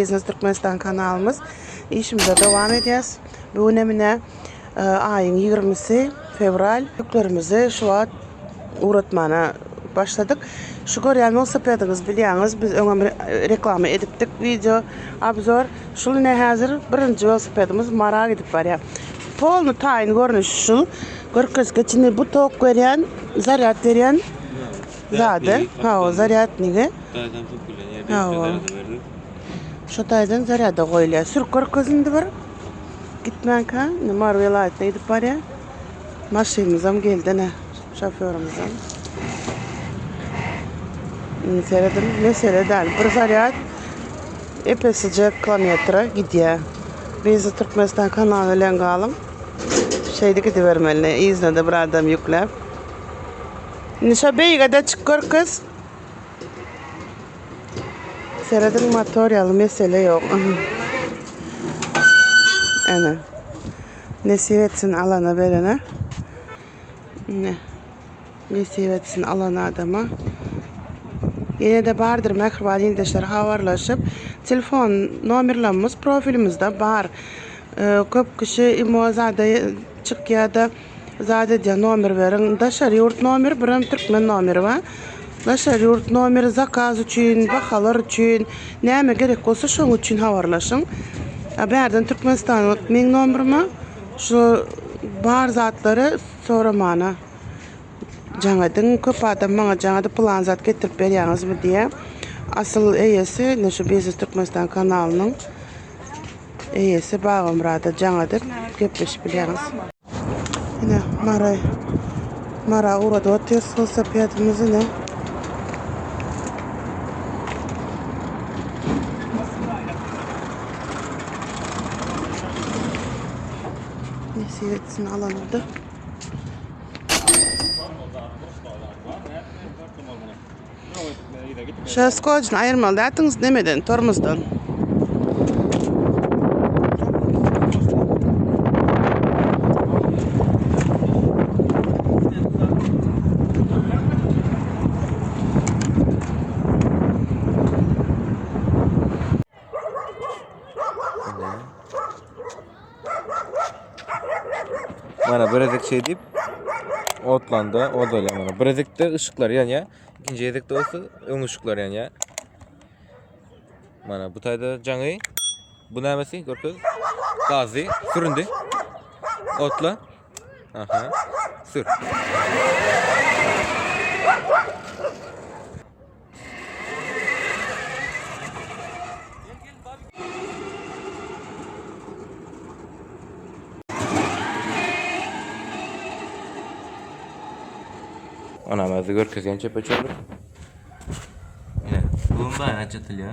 Business Türkmenistan kanalımız işimize devam edeceğiz. Bu önemine ayın 20'si fevral yüklerimizi şu an uğratmana başladık. Şu görýän velosipediniz bilýäňiz, biz öňe reklama edipdik, video, obzor. Şol ne hazır birinci velosipedimiz Mara gidip barýar. Polny taýyn görnüşi şul. Görkezge içinde bu tok berýän, zaryat berýän zady. Ha, o zaryatnigi. Şu taýdan zaryada goýulýar. Sürkür közünde bir gitmänkä, Mar welaýatyna gidip barýar. Maşynymyzam geldi ne, şoförümizam. Seyredim, mesele däl. Bir zaryat epesice kilometre gidýär. Bizi Türkmenistan kanaly bilen galyň. Şeyde gidivermeli, iznede bir adam yükläp. Nişa beýgede çykýar kız. Seyredim motor ýaly mesele ýok. Ana. Nesip etsin alana berene. Ne? Nesip etsin alana adama. Yine de bardır mehriban ýerdeşler habarlaşyp, telefon nomerlerimiz profilimizde bar. Köp kişi imo zada çykýarda zada diye nomer berin. Daşary ýurt nomer, birim türkmen nomeri var. Daşary ýurt nomeri zakaz üçin, bahalar üçin, näme gerek bolsa şoň üçin habarlaşyň. Berden Türkmenistan men nomerimi şu bar zatlary soramana. Jaňadan köp adam maňa jaňada plan zat getirip berýäňizmi diýe. Asyl eýesi näşe Business Türkmenistan kanalynyň eýesi Bagymrada jaňadan gepleşip bilýäňiz. Ine Mara urada otyr velosipedimizi ne? Nesip etsin alanadı. Şu skocunu ayırmalı dätiniz demeden, tormozdan. Mana birazcık şey deyip otlandı, o da öyle mana. Birazcık da ışıklar ya. İkinci yedekte olsa ön ışıklar ya. Mana bu tayda jaňy. Bu nämesi? Görköz. Gazy süründü. Otla. Aha. Sür. Ana mazı görkezgen çepe çolur. Yine bulun da açatılıyor.